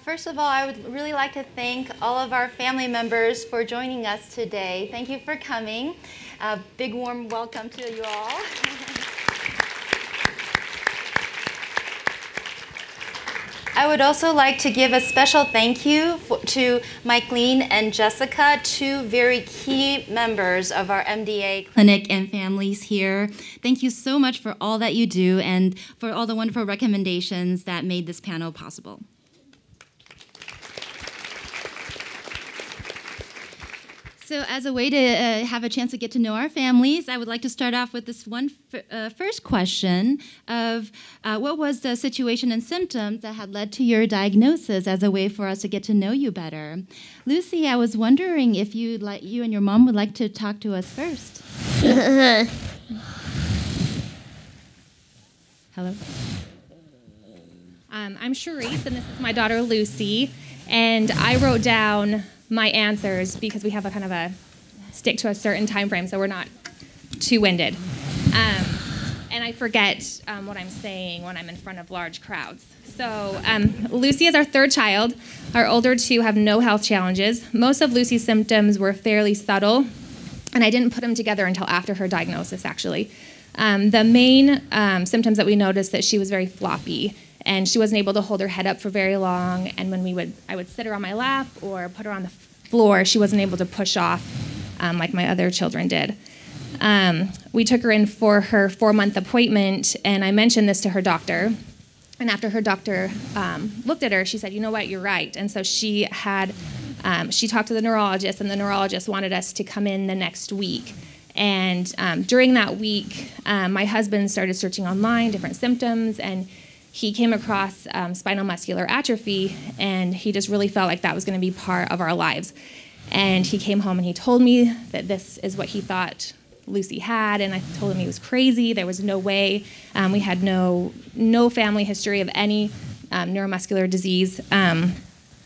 First of all, I would really like to thank all of our family members for joining us today. Thank you for coming. A big warm welcome to you all. I would also like to give a special thank you to Michaeline and Jessica, two very key members of our MDA clinic and families here. Thank you so much for all that you do and for all the wonderful recommendations that made this panel possible. So as a way to have a chance to get to know our families, I would like to start off with this first question of what was the situation and symptoms that had led to your diagnosis as a way for us to get to know you better. Lucy, I was wondering if you and your mom would like to talk to us first. Hello. I'm Charisse, and this is my daughter Lucy, and I wrote down my answers because we have a kind of a stick to a certain time frame, so we're not too winded. And I forget what I'm saying when I'm in front of large crowds. So Lucy is our third child. Our older two have no health challenges. Most of Lucy's symptoms were fairly subtle, and I didn't put them together until after her diagnosis, actually. The main symptoms that we noticed that she was very floppy, and she wasn't able to hold her head up for very long, and when I would sit her on my lap or put her on the floor, she wasn't able to push off like my other children did. We took her in for her 4-month appointment, and I mentioned this to her doctor, and after her doctor looked at her, she said, you know what, you're right. And so she talked to the neurologist, and the neurologist wanted us to come in the next week. And during that week, my husband started searching online, different symptoms, and he came across spinal muscular atrophy, and he just really felt like that was going to be part of our lives. And he came home and he told me that this is what he thought Lucy had, and I told him he was crazy. There was no way. We had no family history of any neuromuscular disease.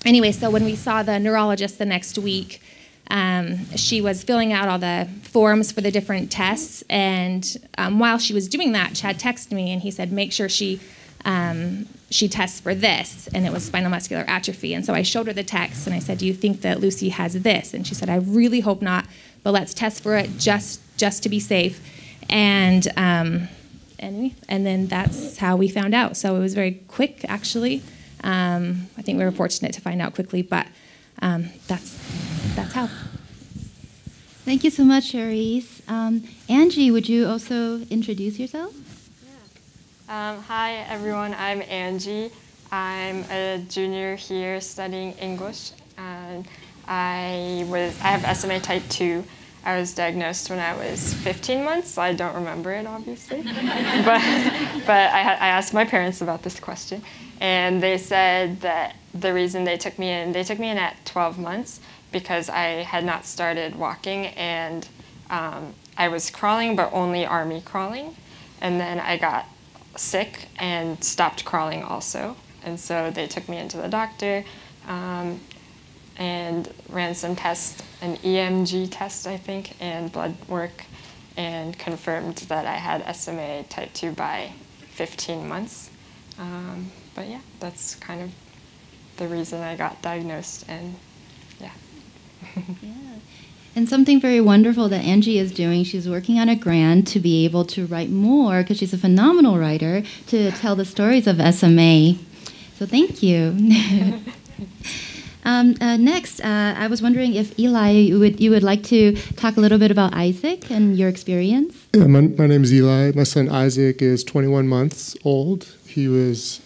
Anyway, so when we saw the neurologist the next week, she was filling out all the forms for the different tests, and while she was doing that, Chad texted me and he said, make sure she tests for this, and it was spinal muscular atrophy. And so I showed her the text, and I said, do you think that Lucy has this? And she said, I really hope not, but let's test for it just to be safe. And anyway, and then that's how we found out. So it was very quick, actually. I think we were fortunate to find out quickly, but that's how. Thank you so much, Charisse. Angie, would you also introduce yourself? Hi everyone, I'm Angie. I'm a junior here studying English, and I have SMA type 2. I was diagnosed when I was 15 months, so I don't remember it obviously. but I asked my parents about this question, and they said that the reason they took me in at 12 months because I had not started walking, and I was crawling, but only army crawling, and then I got sick and stopped crawling also, and so they took me into the doctor and ran some tests, an EMG test I think, and blood work, and confirmed that I had SMA type 2 by 15 months. But yeah, that's kind of the reason I got diagnosed, and yeah. Yeah. And something very wonderful that Angie is doing, she's working on a grant to be able to write more, because she's a phenomenal writer, to tell the stories of SMA. So thank you. Next, I was wondering if Eli, you would like to talk a little bit about Isaac and your experience? Yeah, my name is Eli. My son Isaac is 21 months old. He was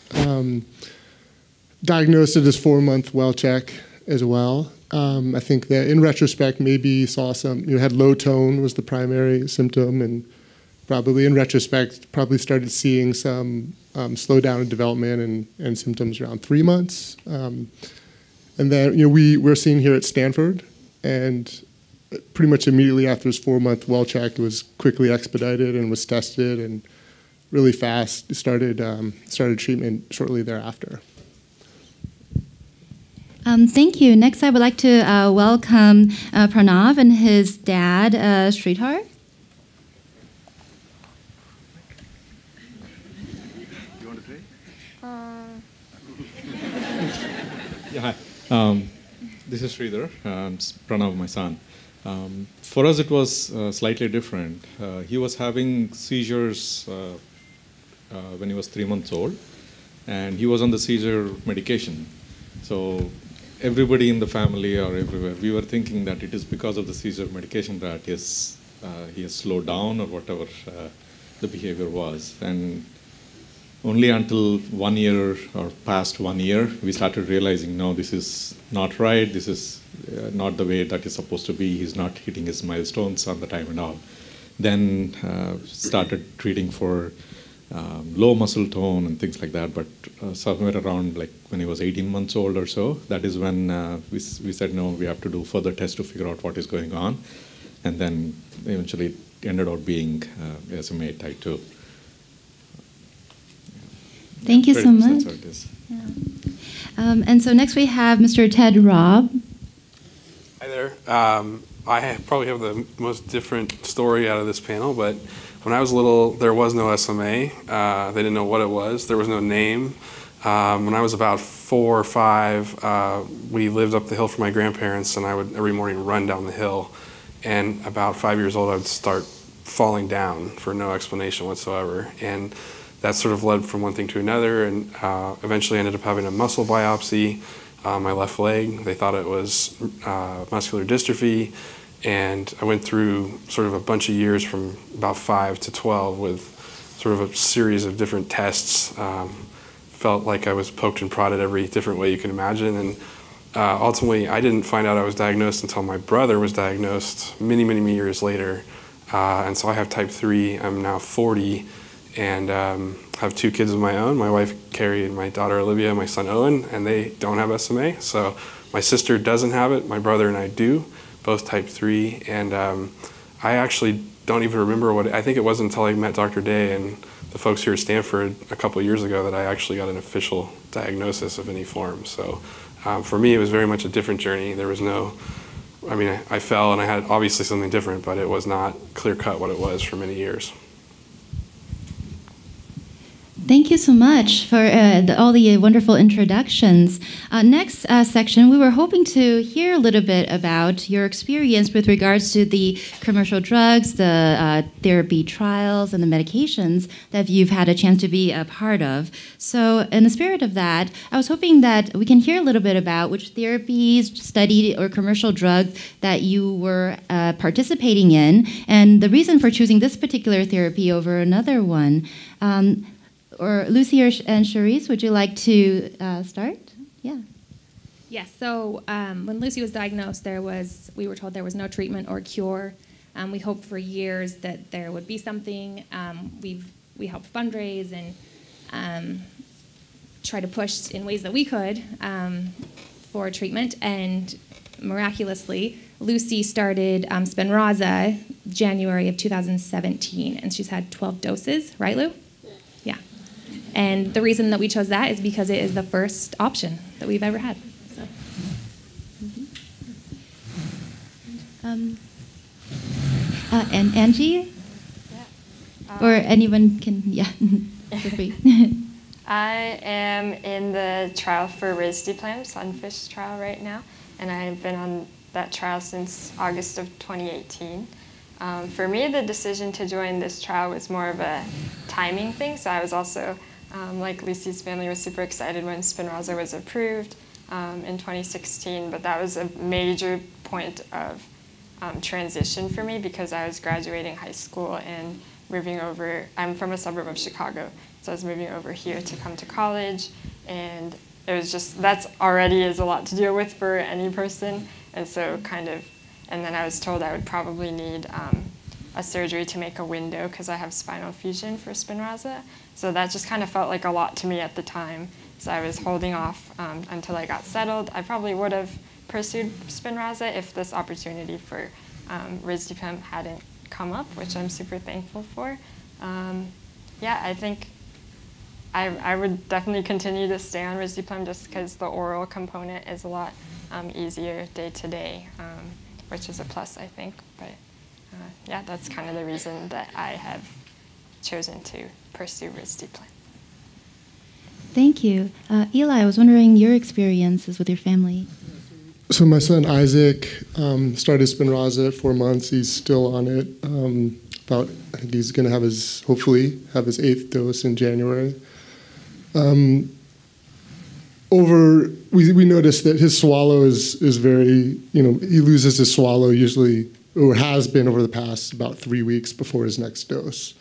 diagnosed at his 4-month well check as well. I think that in retrospect, maybe saw some, had low tone was the primary symptom, and probably in retrospect, probably started seeing some slowdown in development and symptoms around 3 months. And then, we're seeing here at Stanford, and pretty much immediately after his 4-month well check, it was quickly expedited and was tested, and really fast started treatment shortly thereafter. Thank you. Next, I would like to welcome Pranav and his dad, Sridhar. You want to play? Yeah, hi. This is Sridhar. Pranav, my son. For us, it was slightly different. He was having seizures when he was 3 months old, and he was on the seizure medication. So everybody in the family or everywhere, we were thinking that it is because of the seizure medication that he has slowed down or whatever the behavior was. And only until 1 year or past 1 year, we started realizing, no, this is not right. This is not the way that is supposed to be. He's not hitting his milestones on the time and all. Then started treating for low muscle tone and things like that. But somewhere around like when he was 18 months old or so, that is when we said, no, we have to do further tests to figure out what is going on. And then eventually it ended up being SMA type 2. Thank you so much. That's how it is. Yeah. And so next we have Mr. Ted Robb. Hi there. I probably have the most different story out of this panel, but when I was little, there was no SMA. They didn't know what it was. There was no name. When I was about 4 or 5, we lived up the hill from my grandparents, and I would every morning run down the hill. And about 5 years old, I would start falling down for no explanation whatsoever. And that sort of led from one thing to another, and eventually ended up having a muscle biopsy on my left leg. They thought it was muscular dystrophy, and I went through sort of a bunch of years from about 5 to 12 with sort of a series of different tests. Felt like I was poked and prodded every different way you can imagine, and ultimately I didn't find out I was diagnosed until my brother was diagnosed many, many years later. And so I have type 3. I'm now 40. And have 2 kids of my own, my wife Carrie and my daughter Olivia, and my son Owen, and they don't have SMA. So my sister doesn't have it, my brother and I do, both type 3. And I actually don't even remember I think it wasn't until I met Dr. Day and the folks here at Stanford a couple of years ago that I actually got an official diagnosis of any form. So for me, it was very much a different journey. There was no, I mean, I fell and I had obviously something different, but it was not clear-cut what it was for many years. Thank you so much for all the wonderful introductions. Next section, we were hoping to hear a little bit about your experience with regards to the commercial drugs, the therapy trials, and the medications that you've had a chance to be a part of. So in the spirit of that, I was hoping that we can hear a little bit about which therapies, studied, or commercial drugs that you were participating in, and the reason for choosing this particular therapy over another one. Or Lucy and Charisse, would you like to start? Yeah. Yes. So when Lucy was diagnosed, we were told there was no treatment or cure. We hoped for years that there would be something. We helped fundraise and try to push in ways that we could for treatment. And miraculously, Lucy started Spinraza January of 2017, and she's had 12 doses, right, Lou? Yeah. And the reason that we chose that is because it is the first option that we've ever had. So. And Angie? Yeah. Or anyone can, yeah, feel free. I am in the trial for risdiplam, Sunfish trial right now, and I've been on that trial since August of 2018. For me, the decision to join this trial was more of a timing thing, so I was also like Lucy's family was super excited when Spinraza was approved in 2016, but that was a major point of transition for me because I was graduating high school and moving over. I'm from a suburb of Chicago, so I was moving over here to come to college, and it was just, that's already is a lot to deal with for any person, and so and then I was told I would probably need a surgery to make a window because I have spinal fusion for Spinraza. So that just kind of felt like a lot to me at the time. So I was holding off until I got settled. I probably would have pursued Spinraza if this opportunity for risdiplam hadn't come up, which I'm super thankful for. Yeah, I think I would definitely continue to stay on risdiplam just because the oral component is a lot easier day to day, which is a plus, I think. But yeah, that's kind of the reason that I have chosen to pursue risdiplam. Thank you. Eli, I was wondering your experiences with your family. So my son Isaac started Spinraza at 4 months. He's still on it. I think he's going to hopefully have his 8th dose in January. We noticed that his swallow is very, he loses his swallow usually, or has been over the past about 3 weeks before his next dose.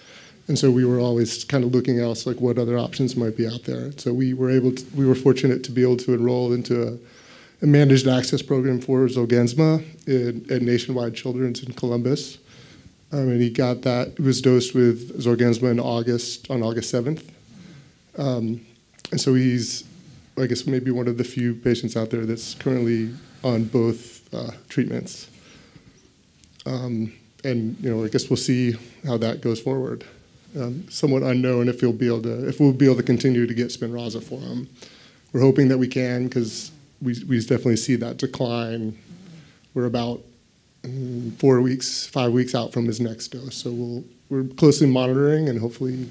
And so we were always kind of looking else, like what other options might be out there. So we were fortunate to be able to enroll into a managed access program for Zolgensma at Nationwide Children's in Columbus. And he was dosed with Zolgensma on August 7th. And so he's, I guess, maybe one of the few patients out there that's currently on both treatments. And, I guess we'll see how that goes forward. Somewhat unknown if we'll be able to continue to get Spinraza for him. We're hoping that we can, because we definitely see that decline. We're about 5 weeks out from his next dose. So we're closely monitoring, and hopefully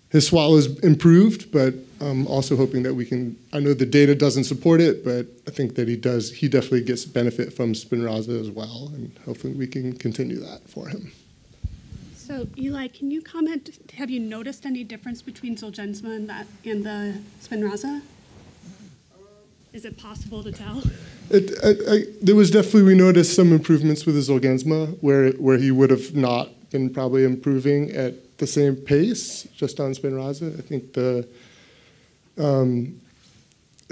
his swallow's improved, but I'm also hoping that we can, I know the data doesn't support it, but I think that he definitely gets benefit from Spinraza as well, and hopefully we can continue that for him. So, Eli, can you comment, have you noticed any difference between Zolgensma and the Spinraza? Is it possible to tell? There was definitely, we noticed some improvements with the Zolgensma where he would have not been probably improving at the same pace just on Spinraza. I think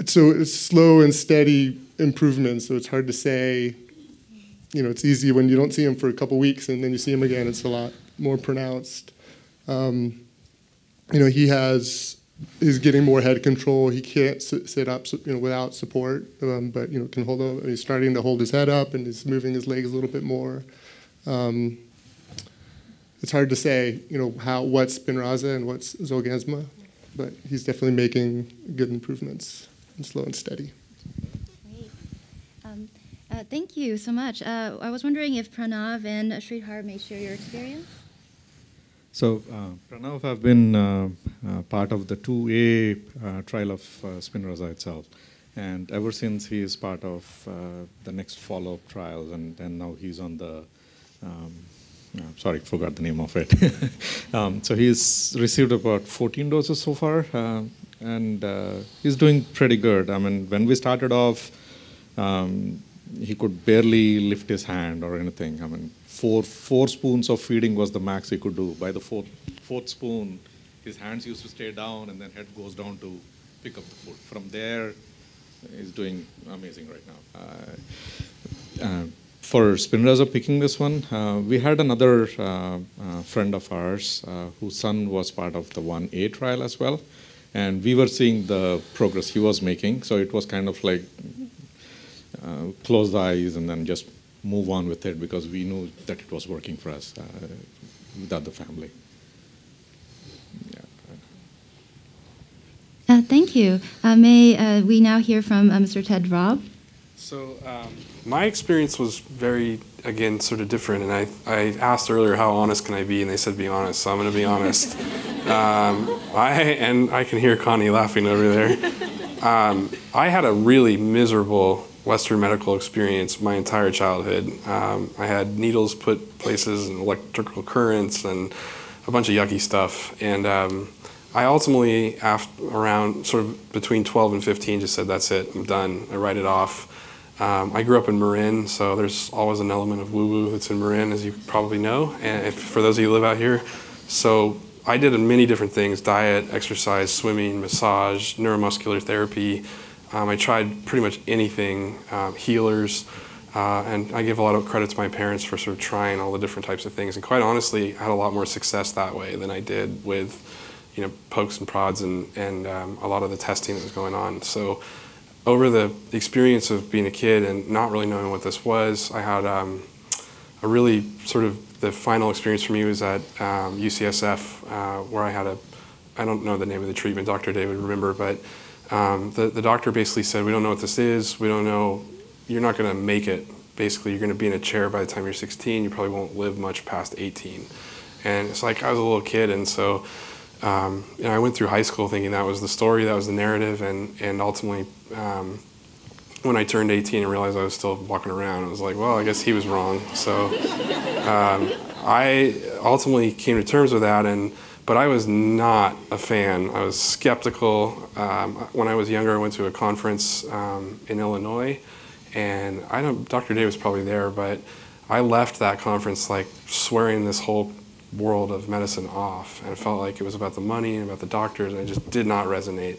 so it's slow and steady improvement, so it's hard to say. It's easy when you don't see him for a couple weeks and then you see him again, it's a lot more pronounced. He's getting more head control. He can't sit up, without support, but can hold on. He's starting to hold his head up and he's moving his legs a little bit more. It's hard to say, what's Spinraza and what's Zolgensma, but he's definitely making good improvements, and slow and steady. Great. Thank you so much. I was wondering if Pranav and Sridhar may share your experience. So Pranav have been part of the 2A trial of Spinraza itself. And ever since he is part of the next follow-up trials, and now he's on the, sorry, forgot the name of it. So he's received about 14 doses so far, and he's doing pretty good. I mean, when we started off, he could barely lift his hand or anything. I mean, four spoons of feeding was the max he could do. By the fourth spoon, his hands used to stay down, and then head goes down to pick up the food. From there, he's doing amazing right now. For Spinraza picking this one, we had another friend of ours whose son was part of the 1A trial as well, and we were seeing the progress he was making. So it was kind of like close the eyes and then just move on with it, because we knew that it was working for us without the family. Yeah. Thank you. May we now hear from Mr. Ted Robb? So my experience was very, again, sort of different. And I asked earlier, how honest can I be? And they said, be honest. So I'm going to be honest. I can hear Connie laughing over there. I had a really miserable Western medical experience my entire childhood. I had needles put places and electrical currents and a bunch of yucky stuff. And I ultimately, around sort of between 12 and 15, just said, that's it, I'm done. I write it off. I grew up in Marin, so there's always an element of woo-woo that's in Marin, as you probably know, and for those of you who live out here. So I did many different things: diet, exercise, swimming, massage, neuromuscular therapy. I tried pretty much anything, healers, and I give a lot of credit to my parents for sort of trying all the different types of things. And quite honestly, I had a lot more success that way than I did with, pokes and prods and a lot of the testing that was going on. So over the experience of being a kid and not really knowing what this was, I had a really sort of, the final experience for me was at UCSF, where I had I don't know the name of the treatment, Dr. Day would remember, but the doctor basically said, we don't know what this is, we don't know, you're not going to make it. Basically, you're going to be in a chair by the time you're 16, you probably won't live much past 18. And it's like, I was a little kid, and so I went through high school thinking that was the story, that was the narrative, and ultimately, when I turned 18 and realized I was still walking around, I was like, well, I guess he was wrong. So I ultimately came to terms with that, but I was not a fan. I was skeptical. When I was younger, I went to a conference in Illinois, and Dr. Day was probably there, but I left that conference like swearing this whole world of medicine off, and it felt like it was about the money and about the doctors, and it just did not resonate.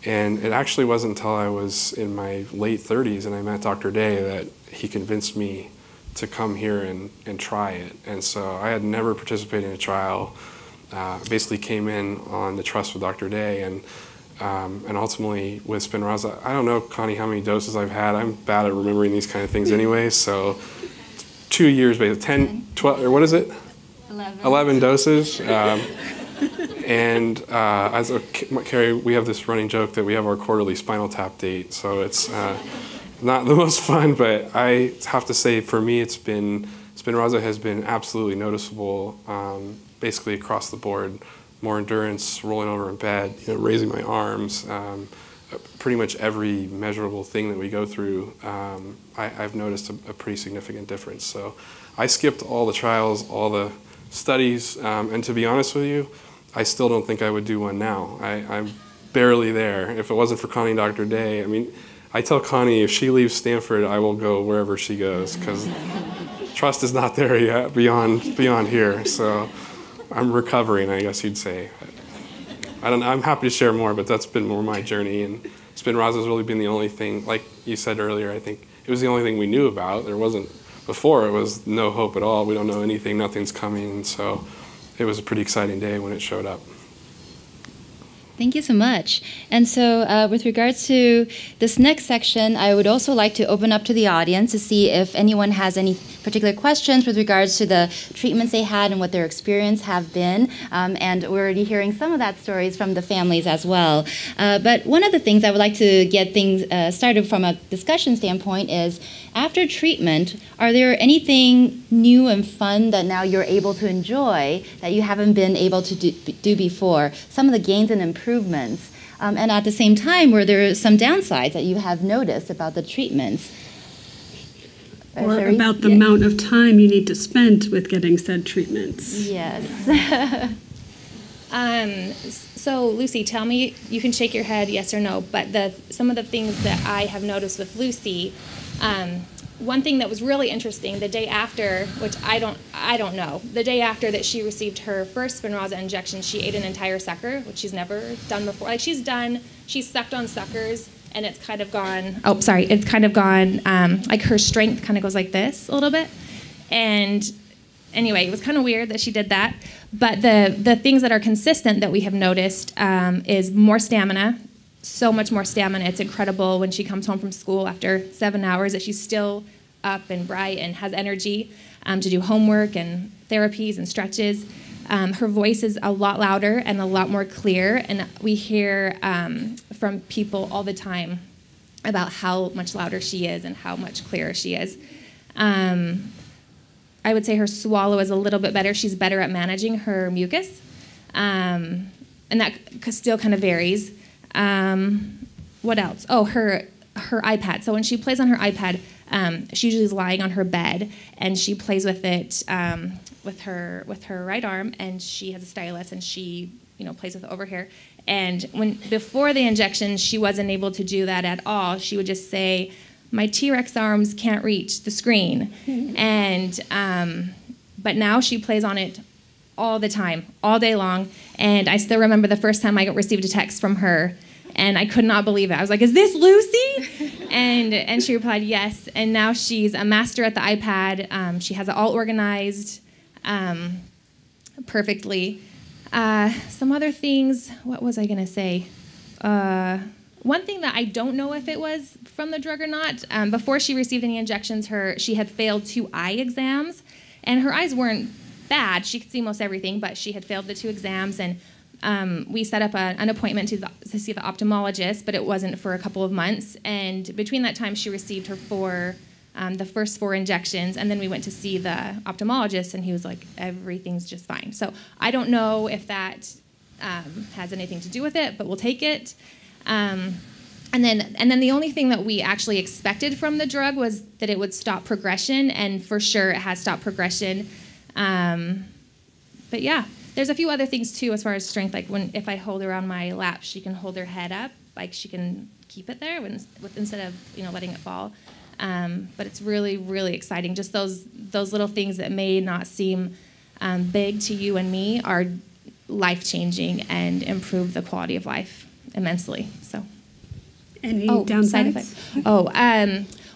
And it actually wasn't until I was in my late 30s and I met Dr. Day that he convinced me to come here and try it. And so I had never participated in a trial, basically came in on the trust with Dr. Day, and ultimately with Spinoza, I don't know, Connie, how many doses I've had. I'm bad at remembering these kind of things anyway, so 2 years, basically 10, 12, or what is it? 11 doses. Carrie, we have this running joke that we have our quarterly Spinal Tap date, so it's not the most fun, but I have to say, for me, Spinoza has been absolutely noticeable, basically across the board. More endurance, rolling over in bed, raising my arms, pretty much every measurable thing that we go through, I've noticed a pretty significant difference. So I skipped all the trials, all the studies, and to be honest with you, I still don't think I would do one now. I'm barely there. If it wasn't for Connie and Dr. Day, I mean, I tell Connie if she leaves Stanford, I will go wherever she goes, because trust is not there yet beyond here. So I'm recovering, I guess you'd say. I'm happy to share more, but that's been more my journey. And Spinoza's really been the only thing, like you said earlier, I think it was the only thing we knew about. There wasn't, before it was no hope at all. We don't know anything, nothing's coming. And so it was a pretty exciting day when it showed up. Thank you so much. And so with regards to this next section, I would also like to open up to the audience to see if anyone has any particular questions with regards to the treatments they had and what their experience have been. And we're already hearing some of that stories from the families as well. But one of the things I would like to get things started from a discussion standpoint is, after treatment, are there anything new and fun that now you're able to enjoy that you haven't been able to do before? Some of the gains and improvements. And at the same time, were there some downsides that you have noticed about the treatments? Or about the amount of time you need to spend with getting said treatments. Yes. So Lucy, tell me, you can shake your head yes or no, but some of the things that I have noticed with Lucy, one thing that was really interesting, the day after, which I don't know, the day after that she received her first Spinoza injection, she ate an entire sucker, which she's never done before. Like she's sucked on suckers, and it's kind of gone, like her strength kind of goes like this a little bit. And anyway, it was kind of weird that she did that. But the things that are consistent that we have noticed is more stamina, so much more stamina. It's incredible when she comes home from school after 7 hours that she's still up and bright and has energy to do homework and therapies and stretches. Her voice is a lot louder and a lot more clear, and we hear from people all the time about how much louder she is and how much clearer she is. I would say her swallow is a little bit better. She's better at managing her mucus, and that still kind of varies. What else? Oh, her iPad. So when she plays on her iPad, she usually is lying on her bed, and she plays with it with her right arm, and she has a stylus, and she plays with it over here. And before the injection, she wasn't able to do that at all. She would just say, "My T-Rex arms can't reach the screen," and but now she plays on it all the time, all day long. And I still remember the first time I received a text from her, and I could not believe it. I was like, "Is this Lucy?" And she replied, "Yes." And now she's a master at the iPad. She has it all organized perfectly. Some other things. What was I going to say? One thing that I don't know if it was from the drug or not, before she received any injections, she had failed 2 eye exams, and her eyes weren't bad. She could see most everything, but she had failed the 2 exams, and we set up an appointment to see the ophthalmologist, but it wasn't for a couple of months. And between that time, she received her the first 4 injections, and then we went to see the ophthalmologist, and he was like, "Everything's just fine." So I don't know if that has anything to do with it, but we'll take it. And then the only thing that we actually expected from the drug was that it would stop progression, and for sure it has stopped progression. But yeah, there's a few other things too as far as strength. Like if I hold her on my lap, she can hold her head up, like she can keep it there instead of letting it fall. But it's really, really exciting. Just those little things that may not seem big to you and me are life-changing and improve the quality of life immensely. So. Any downsides? Side effects.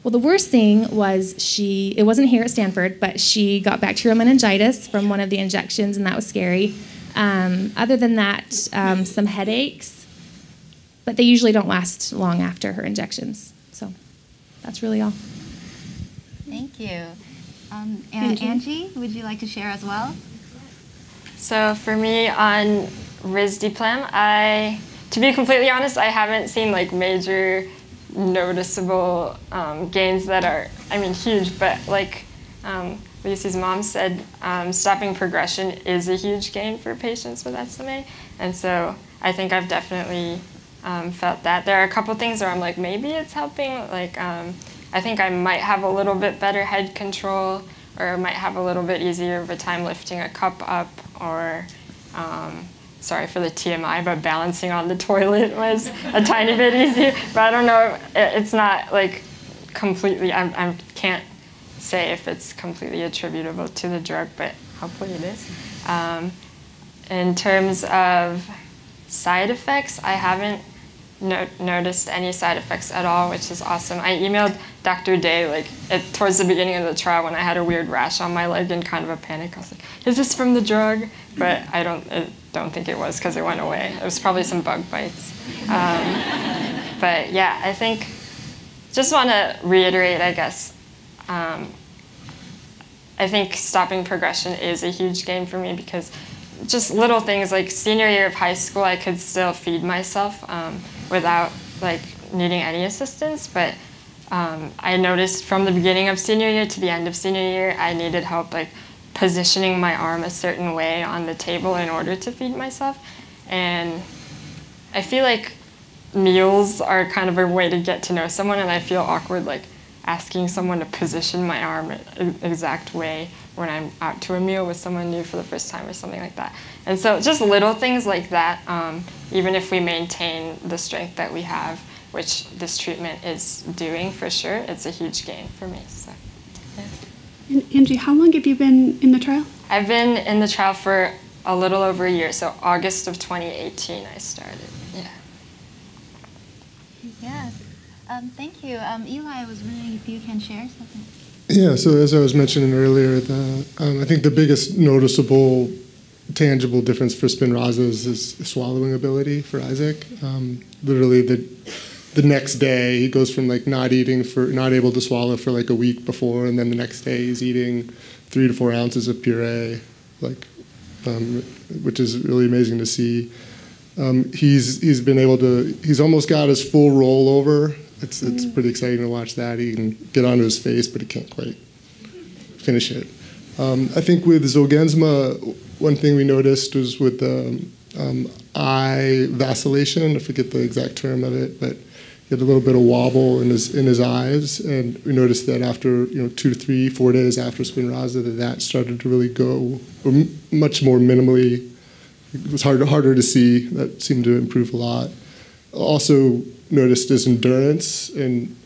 Well, the worst thing was it wasn't here at Stanford, but she got bacterial meningitis from one of the injections, and that was scary. Other than that, some headaches, but they usually don't last long after her injections. So that's really all. Thank you. Angie, would you like to share as well? So for me on risdiplam, to be completely honest, I haven't seen like major noticeable gains that are, huge, but like Lucy's mom said, stopping progression is a huge gain for patients with SMA, and so I think I've definitely felt that. There are a couple things where I'm like, maybe it's helping, like I think I might have a little bit better head control, or might have a little bit easier of a time lifting a cup up, or sorry for the TMI, but balancing on the toilet was a tiny bit easier. But I don't know, it's not like completely, I can't say if it's completely attributable to the drug, but hopefully it is. In terms of side effects, I haven't noticed any side effects at all, which is awesome. I emailed Dr. Day towards the beginning of the trial when I had a weird rash on my leg in kind of a panic. I was like, is this from the drug? But I don't think it was, because it went away. It was probably some bug bites. But yeah, I think, just want to reiterate, I guess, I think stopping progression is a huge gain for me, because just little things like senior year of high school, I could still feed myself without needing any assistance. But I noticed from the beginning of senior year to the end of senior year, I needed help positioning my arm a certain way on the table in order to feed myself. And I feel like meals are kind of a way to get to know someone, and I feel awkward asking someone to position my arm an exact way when I'm out to a meal with someone new for the first time or something like that. And so just little things like that, even if we maintain the strength that we have, which this treatment is doing for sure, it's a huge gain for me. So, yeah. And Angie, how long have you been in the trial? I've been in the trial for a little over a year, so August of 2018 I started, yeah. Yes, thank you. Eli, I was wondering if you can share something. Yeah, so as I was mentioning earlier, I think the biggest noticeable, tangible difference for Spinraza is swallowing ability for Isaac. Literally the next day, he goes from not able to swallow for a week before, and then the next day he's eating 3 to 4 ounces of puree, which is really amazing to see. He's been able to. He's almost got his full rollover. It's pretty exciting to watch that. He can get onto his face, but he can't quite finish it. I think with Zolgensma, one thing we noticed was with the eye vacillation. I forget the exact term of it, but he had a little bit of wobble in his eyes, and we noticed that after 2 to 3, 4 days after Spinraza, that started to really go much more minimally. It was harder to see. That seemed to improve a lot. Also noticed his endurance and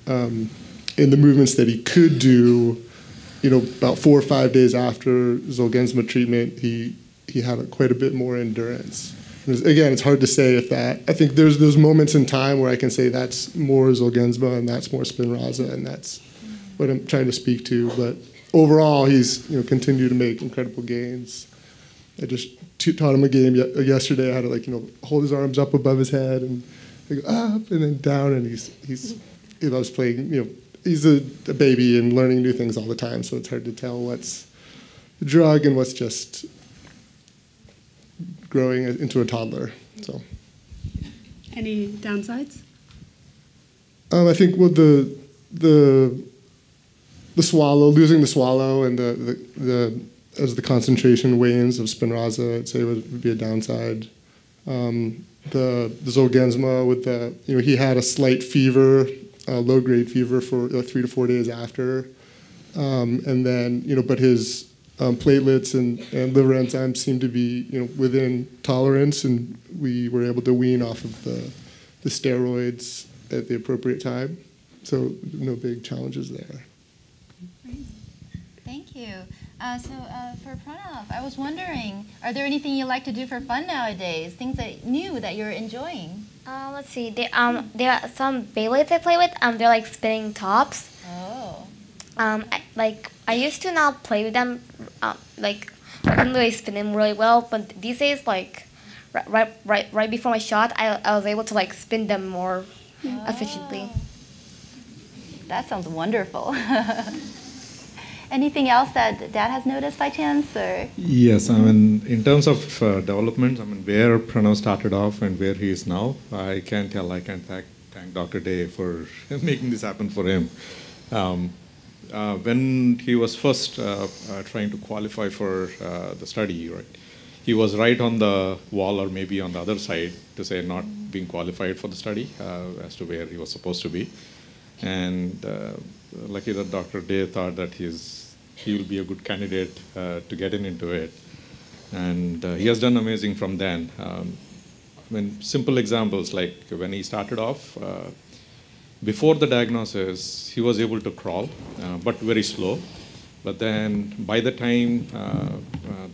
in the movements that he could do. About 4 or 5 days after Zolgensma treatment, he had quite a bit more endurance. Again, it's hard to say if that. I think there's those moments in time where I can say that's more Zolgensma and that's more Spinraza, and that's what I'm trying to speak to. But overall, he's continued to make incredible gains. I just taught him a game yesterday. I had to hold his arms up above his head and go up and then down, and he's I was playing. He's a baby and learning new things all the time, so it's hard to tell what's the drug and what's just growing into a toddler. So, any downsides? I think with the losing the swallow and as the concentration wanes of Spinraza, I'd say would be a downside. The Zolgensma with the, he had a slight fever, low-grade fever for 3 to 4 days after. And then, but his platelets and liver enzymes seemed to be, within tolerance, and we were able to wean off of the steroids at the appropriate time. So no big challenges there. Thank you. For Pranav, I was wondering, are there anything you like to do for fun nowadays? Things new that you're enjoying? Let's see. There are some Beyblades I play with. They're like spinning tops. Oh. I used to not play with them. I couldn't really spin them really well. But these days, right before my shot, I was able to spin them more efficiently. That sounds wonderful. Anything else that Dad has noticed by chance, or? Yes, I mean, in terms of development, I mean, where Pranav started off and where he is now, I can't tell. I can thank Dr. Day for making this happen for him. When he was first trying to qualify for the study, right, he was right on the wall, or maybe on the other side, to say not being qualified for the study as to where he was supposed to be. And lucky that Dr. Day thought that he will be a good candidate to get into it. And he has done amazing from then. Simple examples, like when he started off, before the diagnosis, he was able to crawl, but very slow. But then by the time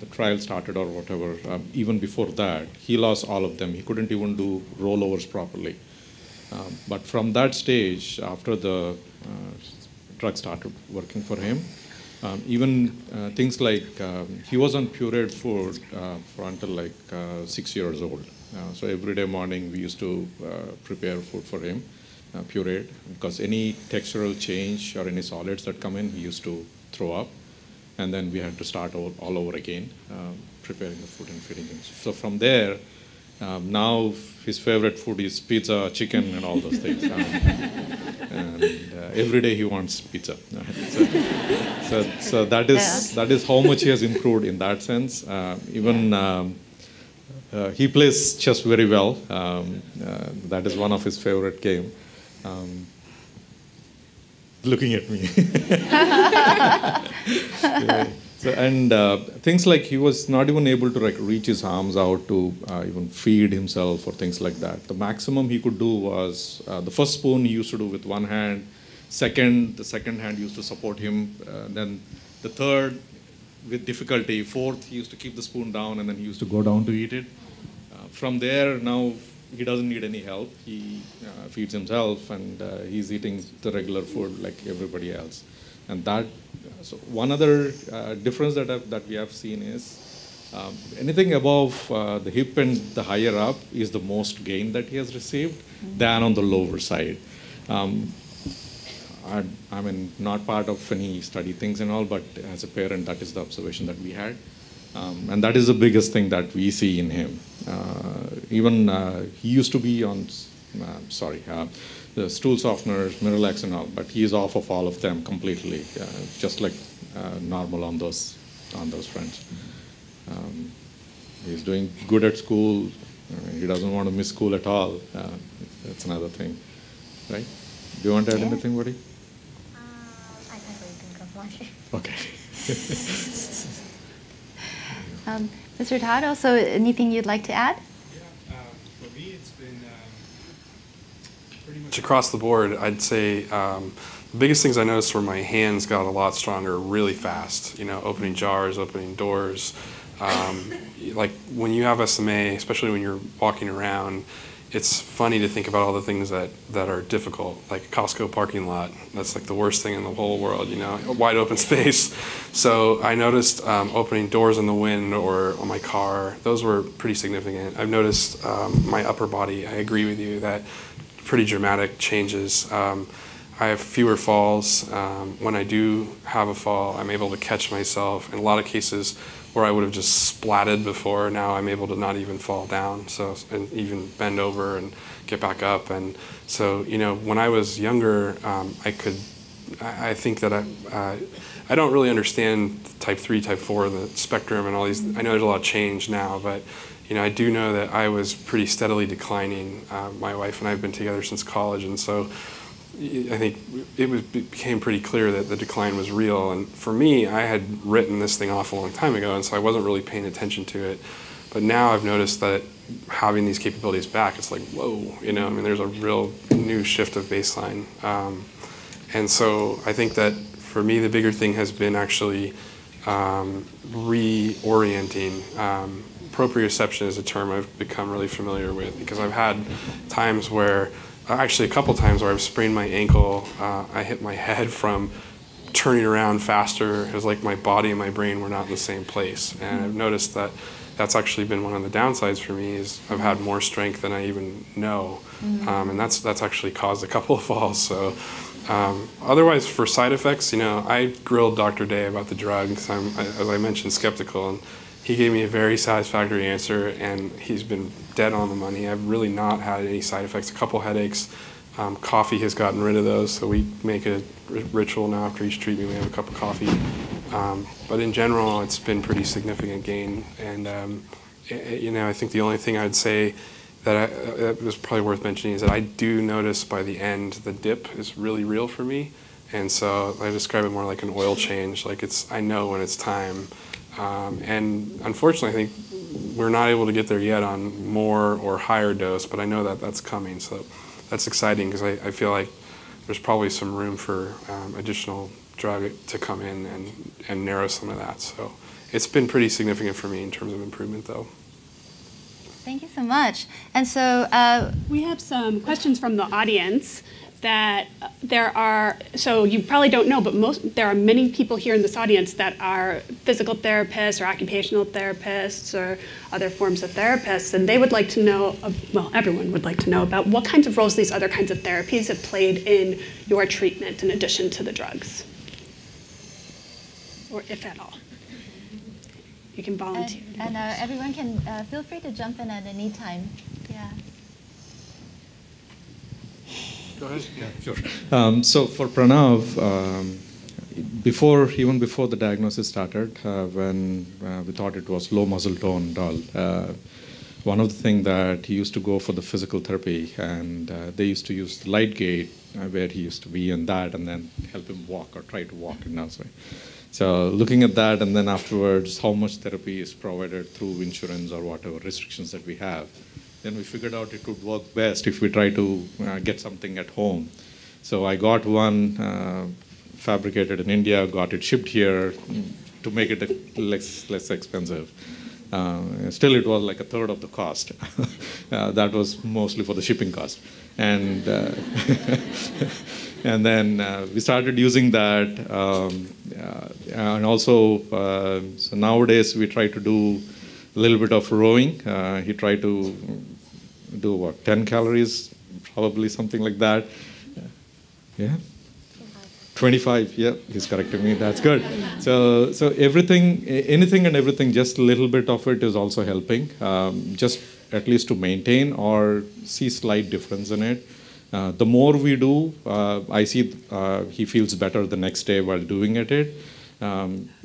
the trial started or whatever, even before that, he lost all of them. He couldn't even do rollovers properly. But from that stage, after the drug started working for him, even things like he was on pureed food for until 6 years old. So every day morning we used to prepare food for him, pureed, because any textural change or any solids that come in, he used to throw up. And then we had to start all over again, preparing the food and feeding him. So from there, now his favorite food is pizza, chicken, and all those things. And every day he wants pizza. So that is how much he has improved in that sense. He plays chess very well. That is one of his favorite games. Looking at me. Yeah. So, and things like he was not even able to reach his arms out to even feed himself or things like that. The maximum he could do was the first spoon he used to do with one hand. The second hand used to support him. Then the third with difficulty. Fourth, he used to keep the spoon down, and then he used to go down to eat it. From there, now he doesn't need any help. He feeds himself, and he's eating the regular food like everybody else. And so one other difference that we have seen is anything above the hip and the higher up is the most gain that he has received than on the lower side. I mean, not part of any study things and all, but as a parent, that is the observation that we had. And that is the biggest thing that we see in him. He used to be on, the stool softeners, Miralax and all, but he's off of all of them completely, just like normal on those fronts. He's doing good at school. He doesn't want to miss school at all. That's another thing, right? Do you want to add anything, buddy? I can't really think of much. Okay. Mr. Todd, also anything you'd like to add? Yeah, for me it's been pretty much across the board. I'd say the biggest things I noticed were my hands got a lot stronger really fast. Opening jars, opening doors. Like when you have SMA, especially when you're walking around, it's funny to think about all the things that are difficult, like a Costco parking lot. That's like the worst thing in the whole world, a wide open space. So I noticed opening doors in the wind or on my car. Those were pretty significant. I've noticed my upper body. I agree with you that pretty dramatic changes. I have fewer falls. When I do have a fall, I'm able to catch myself. In a lot of cases where I would have just splatted before, now I'm able to not even fall down, and even bend over and get back up. And so, when I was younger, I think that I don't really understand type 3, type 4, the spectrum and all these. I know there's a lot of change now, but I do know that I was pretty steadily declining. My wife and I have been together since college, and so I think it became pretty clear that the decline was real. And for me, I had written this thing off a long time ago, and so I wasn't really paying attention to it. But now I've noticed that having these capabilities back, it's like, whoa, there's a real new shift of baseline. And so I think that for me, the bigger thing has been actually reorienting. Proprioception is a term I've become really familiar with, because I've had times where, actually a couple times where I've sprained my ankle, I hit my head from turning around faster. It was like my body and my brain were not in the same place. And I've noticed that that's actually been one of the downsides for me, is I've had more strength than I even know. And that's actually caused a couple of falls. So otherwise, for side effects, I grilled Dr. Day about the drug, because I'm, as I mentioned, skeptical. And he gave me a very satisfactory answer, and he's been dead on the money. I've really not had any side effects. A couple headaches. Coffee has gotten rid of those, so we make a ritual now after each treatment. We have a cup of coffee. But in general, it's been pretty significant gain. And I think the only thing I'd say that was probably worth mentioning is that I do notice by the end the dip is really real for me, and so I describe it more like an oil change. Like I know when it's time. And unfortunately, I think we're not able to get there yet on more or higher dose, but I know that that's coming. So that's exciting, because I feel like there's probably some room for additional drug to come in and narrow some of that. So it's been pretty significant for me in terms of improvement, though. Thank you so much. And so we have some questions from the audience that so you probably don't know, but there are many people here in this audience that are physical therapists or occupational therapists or other forms of therapists, and they would like to know, everyone would like to know about what kinds of roles these other kinds of therapies have played in your treatment in addition to the drugs, or if at all. You can volunteer. And everyone can feel free to jump in at any time. Yeah. Go ahead. Yeah, sure. So for Pranav, even before the diagnosis started, when we thought it was low muscle tone and all, one of the things that he used to go for the physical therapy, and they used to use the light gate where he used to be in that, and then help him walk or try to walk in that way. So looking at that, and then afterwards, how much therapy is provided through insurance or whatever restrictions that we have, then we figured out it would work best if we try to get something at home. So I got one fabricated in India, got it shipped here to make it less expensive. Still, it was like a third of the cost. That was mostly for the shipping cost. And and then we started using that. And also, so nowadays we try to do a little bit of rowing. He tried to do 10 calories, probably something like that. Yeah. 25, yeah, he's correcting me, that's good. So anything and everything, just a little bit of it is also helping, just at least to maintain or see slight difference in it. The more we do, I see he feels better the next day while doing it.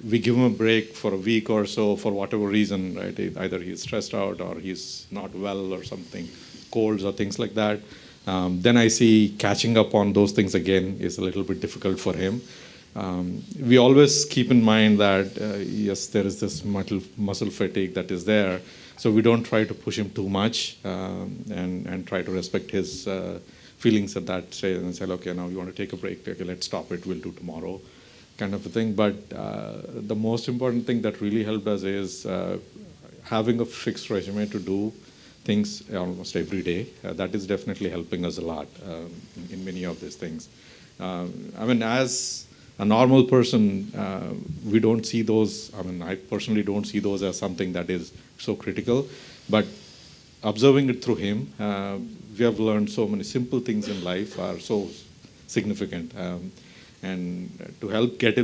We give him a break for a week or so for whatever reason, right? Either he's stressed out or he's not well or something, colds or things like that. Then I see catching up on those things again is a little bit difficult for him. We always keep in mind that, yes, there is this muscle fatigue that is there, so we don't try to push him too much and try to respect his feelings at that stage and say, okay, now you want to take a break, okay, let's stop it, we'll do tomorrow, kind of a thing. But the most important thing that really helped us is having a fixed regimen to do things almost every day. That is definitely helping us a lot in many of these things. I mean, as a normal person, we don't see those, I mean, I personally don't see those as something that is so critical, but observing it through him, we have learned so many simple things in life are so significant. And to help get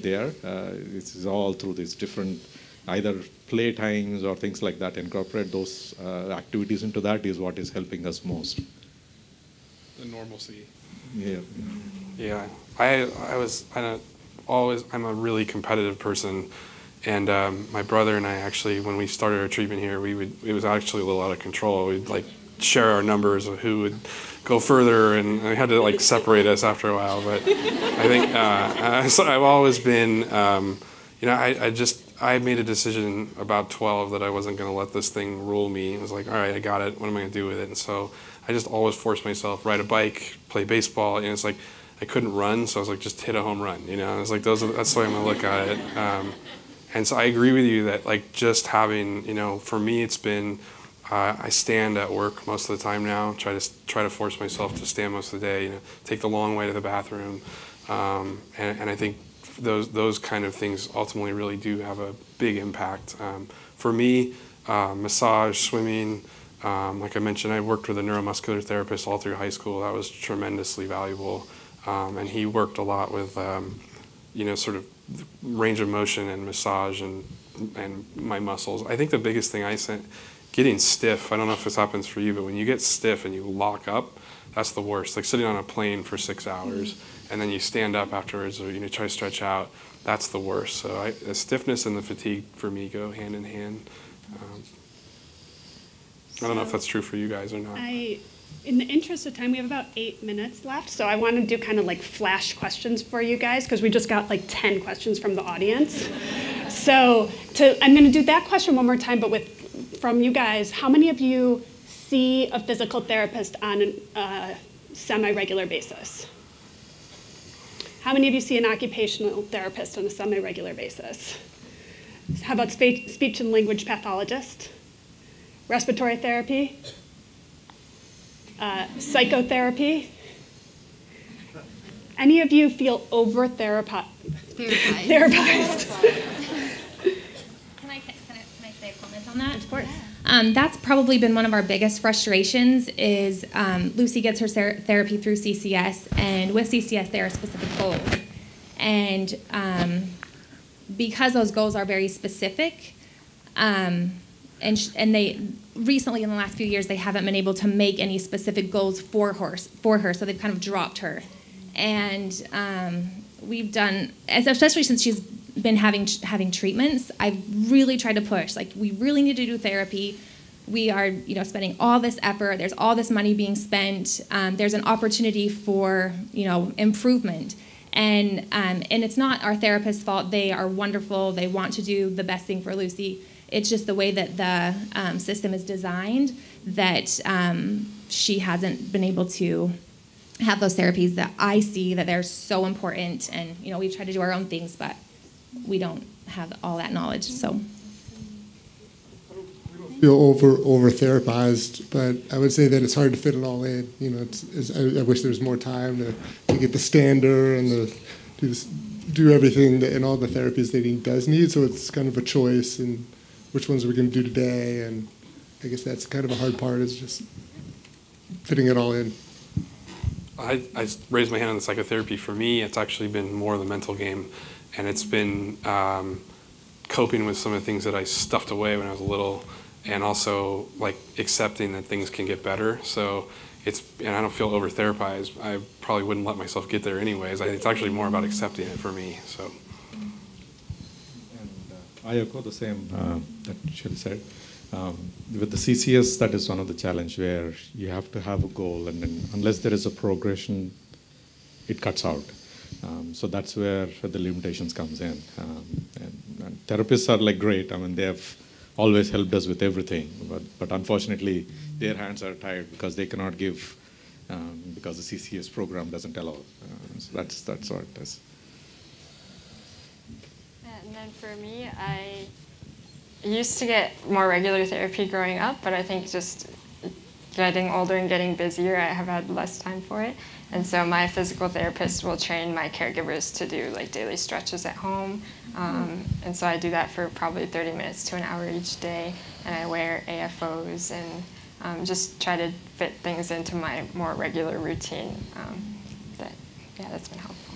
there, this is all through these different either play times or things like that, incorporate those activities into that is what is helping us most. The normalcy. Yeah. Yeah. I'm a really competitive person, And my brother and I actually, when we started our treatment here, it was actually a little out of control. We'd like share our numbers of who would go further, and we had to like separate us after a while. But I think so I've always been, I made a decision about 12 that I wasn't going to let this thing rule me. It was like, all right, I got it. What am I going to do with it? And so I just always forced myself, ride a bike, play baseball. And it's like I couldn't run, so I was like, just hit a home run. And it's like that's the way I'm going to look at it. And so I agree with you that like just having, for me it's been, I stand at work most of the time now. Try to force myself to stand most of the day. Take the long way to the bathroom, and I think those kind of things ultimately really do have a big impact. For me, massage, swimming. Like I mentioned, I worked with a neuromuscular therapist all through high school. That was tremendously valuable, and he worked a lot with sort of range of motion and massage and my muscles. I think the biggest thing getting stiff, I don't know if this happens for you, but when you get stiff and you lock up, that's the worst. Like sitting on a plane for 6 hours and then you stand up afterwards or try to stretch out, that's the worst. So the stiffness and the fatigue for me go hand in hand. I don't know if that's true for you guys or not. In the interest of time, we have about 8 minutes left, so I want to do kind of like flash questions for you guys because we just got like 10 questions from the audience. So I'm going to do that question one more time, but from you guys, how many of you see a physical therapist on a semi-regular basis? How many of you see an occupational therapist on a semi-regular basis? How about speech and language pathologist? Respiratory therapy? Psychotherapy? Any of you feel over-therapized? Can I say a comment on that? Of course. That's probably been one of our biggest frustrations is Lucy gets her therapy through CCS, and with CCS there are specific goals. And because those goals are very specific, and they recently in the last few years they haven't been able to make any specific goals for her, so they've kind of dropped her. And we've done, especially since she's been having treatments, I've really tried to push. Like, we really need to do therapy. We are, spending all this effort. There's all this money being spent. There's an opportunity for, improvement. And it's not our therapist's fault. They are wonderful. They want to do the best thing for Lucy. It's just the way that the system is designed that she hasn't been able to have those therapies that I see that they're so important. And, we've tried to do our own things, but we don't have all that knowledge. So I feel over therapized, but I would say that it's hard to fit it all in. I wish there was more time to get the stander and do everything and all the therapies that he does need. So it's kind of a choice, and which ones are we going to do today? And I guess that's kind of a hard part, is just fitting it all in. I raised my hand on the psychotherapy. For me, it's actually been more the mental game, and it's been coping with some of the things that I stuffed away when I was little, and also like accepting that things can get better. So and I don't feel over therapized. I probably wouldn't let myself get there anyways. It's actually more about accepting it for me. So. I echo the same that Shelley said. With the CCS, that is one of the challenge where you have to have a goal, and then unless there is a progression, it cuts out. So that's where the limitations comes in. And therapists are like great. I mean, they have always helped us with everything, but unfortunately, their hands are tied because they cannot give because the CCS program doesn't allow. So that's what it is. And then for me, I used to get more regular therapy growing up, but I think just getting older and getting busier, I have had less time for it. And so my physical therapist will train my caregivers to do like daily stretches at home. And so I do that for probably 30 minutes to an hour each day. And I wear AFOs and just try to fit things into my more regular routine. That's been helpful.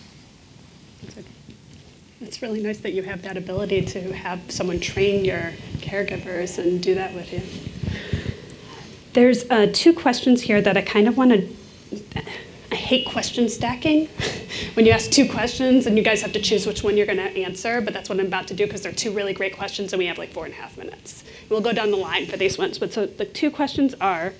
It's really nice that you have that ability to have someone train your caregivers and do that with you. There's 2 questions here that I kind of want to, I hate question stacking, when you ask 2 questions and you guys have to choose which one you're going to answer, but that's what I'm about to do because they're 2 really great questions and we have like 4.5 minutes. We'll go down the line for these ones. But so the 2 questions are,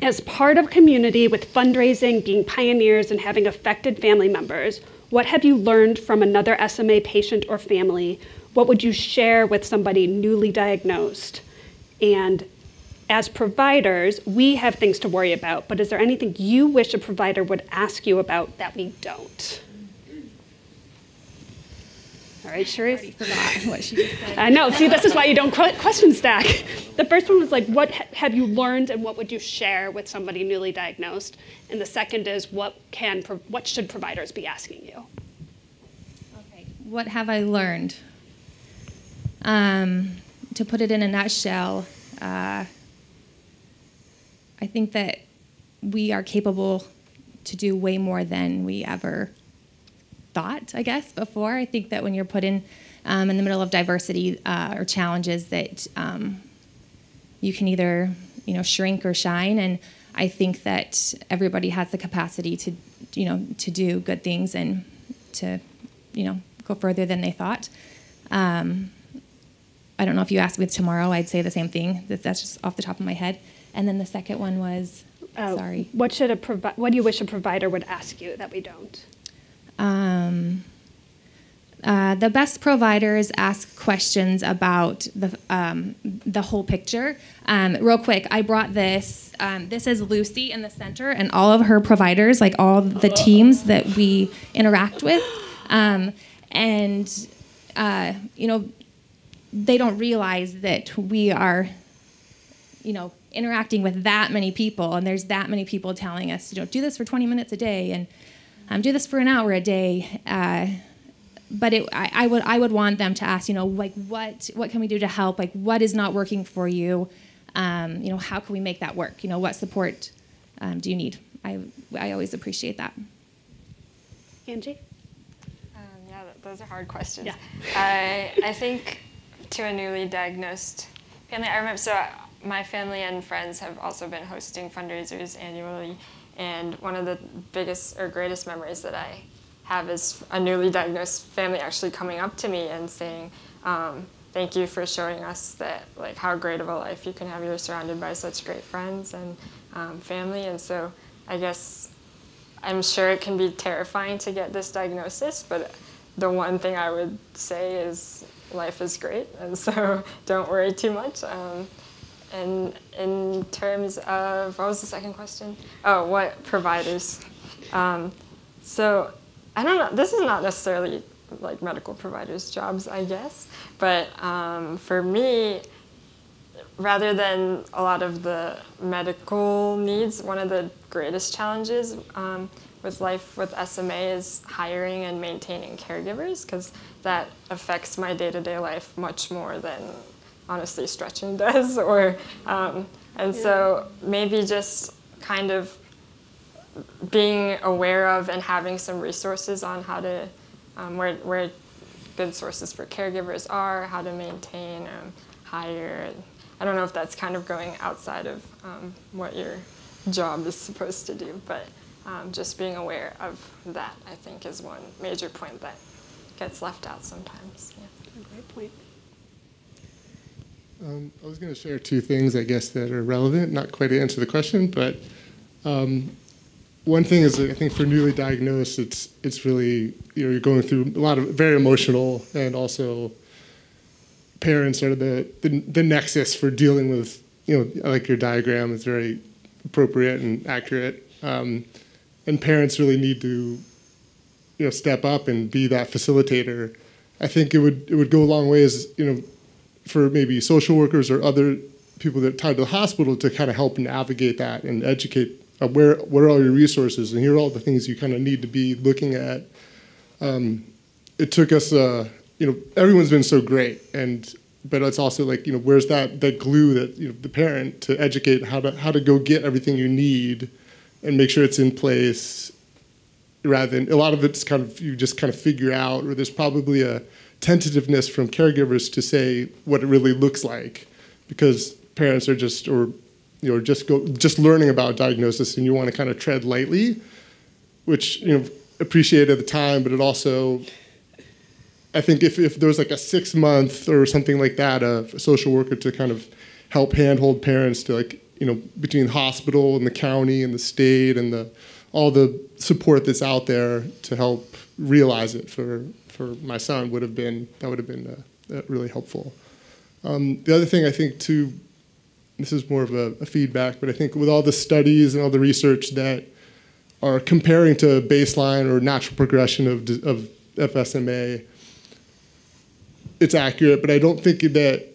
as part of community with fundraising, being pioneers, and having affected family members, what have you learned from another SMA patient or family? What would you share with somebody newly diagnosed? And as providers, we have things to worry about, but is there anything you wish a provider would ask you about that we don't? All right, Sharice? I already forgot what she said. I know, see, this is why you don't question stack. The first one was like, what have you learned and what would you share with somebody newly diagnosed? And the second is, what should providers be asking you? Okay, what have I learned? To put it in a nutshell, I think that we are capable to do way more than we ever thought, I guess, before. I think that when you're put in the middle of diversity or challenges, that you can either shrink or shine. And I think that everybody has the capacity to to do good things and to go further than they thought. I don't know if you asked me tomorrow, I'd say the same thing. That's just off the top of my head. And then the second one was, sorry. What do you wish a provider would ask you that we don't? The best providers ask questions about the whole picture. Real quick, I brought this. This is Lucy in the center, and all of her providers, like all the teams that we interact with, they don't realize that we are, interacting with that many people, and there's that many people telling us, do this for 20 minutes a day, and do this for an hour a day. But I would want them to ask, what can we do to help? Like, what is not working for you? How can we make that work? What support do you need? I always appreciate that. Angie? Yeah, those are hard questions. Yeah. I think to a newly diagnosed family, I remember, so my family and friends have also been hosting fundraisers annually, and one of the biggest or greatest memories that I have is a newly diagnosed family actually coming up to me and saying, thank you for showing us that, like, how great of a life you can have. You're surrounded by such great friends and family. And so I guess I'm sure it can be terrifying to get this diagnosis, but the one thing I would say is life is great, and so don't worry too much. And in terms of, what was the second question? Oh, what providers? So I don't know, this is not necessarily like medical providers' jobs, I guess, but for me, rather than a lot of the medical needs, one of the greatest challenges with life with SMA is hiring and maintaining caregivers, because that affects my day-to-day life much more than honestly stretching does. So maybe just kind of being aware of and having some resources on how to, where good sources for caregivers are, how to maintain, hire. I don't know if that's kind of going outside of what your job is supposed to do, but just being aware of that, I think, is one major point that gets left out sometimes. Yeah. A great point. I was going to share 2 things, I guess, that are relevant, not quite to answer the question, but one thing is, I think for newly diagnosed, it's really, you're going through a lot of very emotional, and also parents are the nexus for dealing with, like your diagram is very appropriate and accurate, and parents really need to, step up and be that facilitator. I think it would go a long ways, for maybe social workers or other people that are tied to the hospital to kind of help navigate that and educate where are all your resources, and here are all the things you kind of need to be looking at. It took us, everyone's been so great, but it's also like, where's that glue that, the parent to educate how to go get everything you need and make sure it's in place, rather than, a lot of it's kind of, you just kind of figure out, or there's probably a tentativeness from caregivers to say what it really looks like, because parents are just, just learning about diagnosis, and you want to kind of tread lightly, which, appreciate at the time, but it also, I think if there was like a 6-month or something like that, a social worker to kind of help handhold parents to like, between the hospital and the county and the state and all the support that's out there to help realize it for my son would have been really helpful. The other thing I think too, this is more of a feedback, but I think with all the studies and all the research that are comparing to baseline or natural progression of FSMA, it's accurate, but I don't think that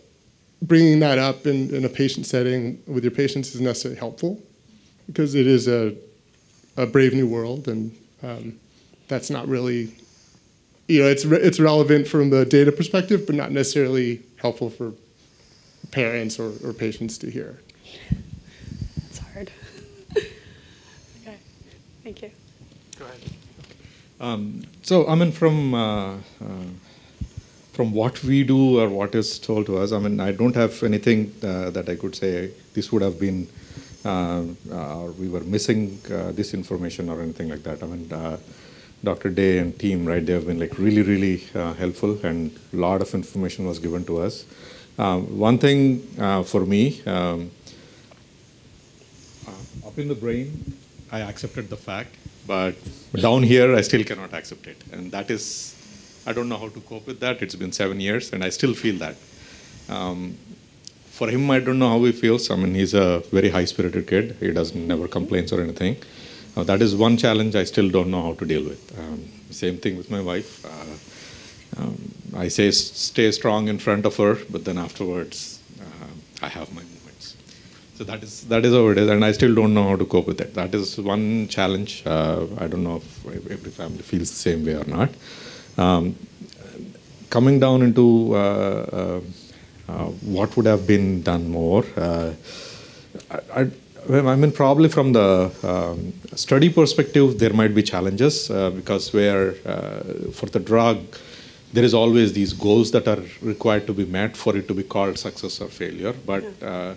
bringing that up in a patient setting with your patients is necessarily helpful, because it is a brave new world, and that's not really, it's relevant from the data perspective, but not necessarily helpful for parents or patients to hear. That's hard. Okay, thank you. Go ahead. So, I mean, from what we do or what is told to us, I mean, I don't have anything that I could say this would have been, or we were missing this information or anything like that. I mean, Dr. Day and team, right, they have been like really, really helpful, and a lot of information was given to us. One thing for me, up in the brain, I accepted the fact, but down here, I still cannot accept it. And that is, I don't know how to cope with that. It's been 7 years, and I still feel that. For him, I don't know how he feels. I mean, he's a very high-spirited kid. He never complains or anything. That is one challenge I still don't know how to deal with. Same thing with my wife. I say stay strong in front of her, but then afterwards, I have my moments. So that is how it is, and I still don't know how to cope with it. That is one challenge. I don't know if every family feels the same way or not. Coming down into what would have been done more, I mean, probably from the study perspective, there might be challenges because for the drug, there is always these goals that are required to be met for it to be called success or failure. But the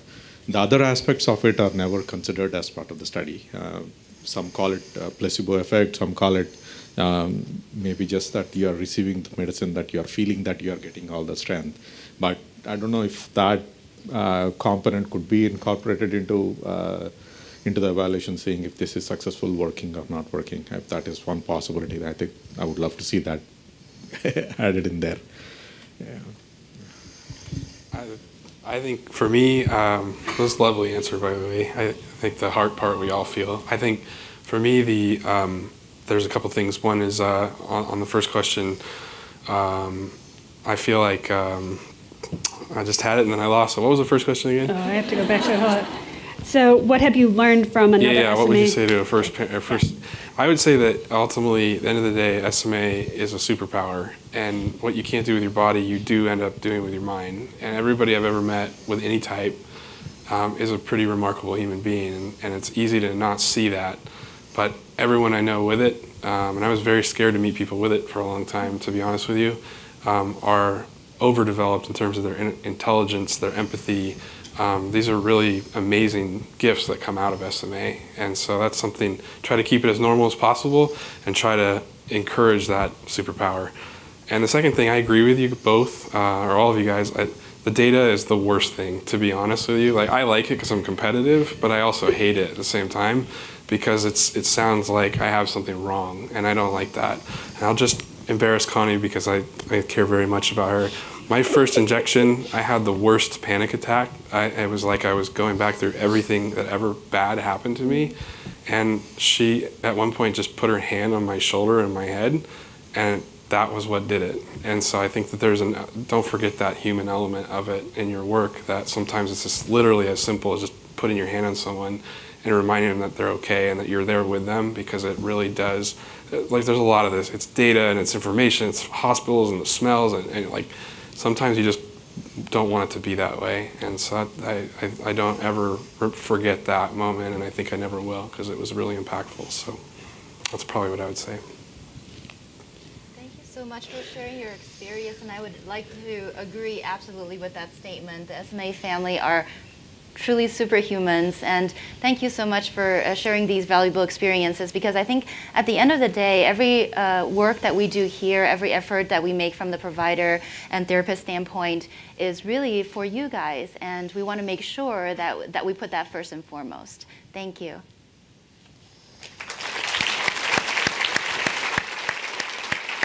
other aspects of it are never considered as part of the study. Some call it placebo effect, some call it maybe just that you are receiving the medicine, that you are feeling that you are getting all the strength. But I don't know if that component could be incorporated into the evaluation, seeing if this is successful, working or not working. If that is one possibility, I think I would love to see that added in there. Yeah. I think for me, this is a lovely answer, by the way. I think the hard part we all feel. I think for me, there's a couple things. One is on the first question, I feel like I just had it and then I lost it. What was the first question again? Oh, I have to go back to it. So what have you learned from another SMA? Yeah, what would you say to a first? I would say that ultimately, at the end of the day, SMA is a superpower. And what you can't do with your body, you do end up doing with your mind. And everybody I've ever met with any type is a pretty remarkable human being. And it's easy to not see that. But everyone I know with it, and I was very scared to meet people with it for a long time, to be honest with you, are overdeveloped in terms of their intelligence, their empathy. These are really amazing gifts that come out of SMA. And so that's something, try to keep it as normal as possible and try to encourage that superpower. And the second thing, I agree with you both, or all of you guys, the data is the worst thing, to be honest with you. Like, I like it because I'm competitive, but I also hate it at the same time because it sounds like I have something wrong, and I don't like that. And I'll just embarrass Connie because I care very much about her. My first injection, I had the worst panic attack. It was like I was going back through everything that ever bad happened to me. And she, at one point, just put her hand on my shoulder and my head, and that was what did it. And so I think that don't forget that human element of it in your work, that sometimes it's just literally as simple as just putting your hand on someone and reminding them that they're okay and that you're there with them, because it really does, like, there's a lot of this. It's data and it's information, it's hospitals and the smells, and like, sometimes you just don't want it to be that way. And so I don't ever forget that moment, and I think I never will, because it was really impactful. So that's probably what I would say. Thank you so much for sharing your experience, and I would like to agree absolutely with that statement. The SMA family are truly superhumans, and thank you so much for sharing these valuable experiences, because I think at the end of the day, every work that we do here, every effort that we make from the provider and therapist standpoint is really for you guys, and we want to make sure that we put that first and foremost. Thank you.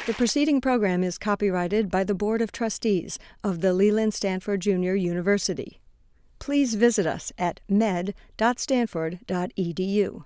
The preceding program is copyrighted by the Board of Trustees of the Leland Stanford Junior University. Please visit us at med.stanford.edu.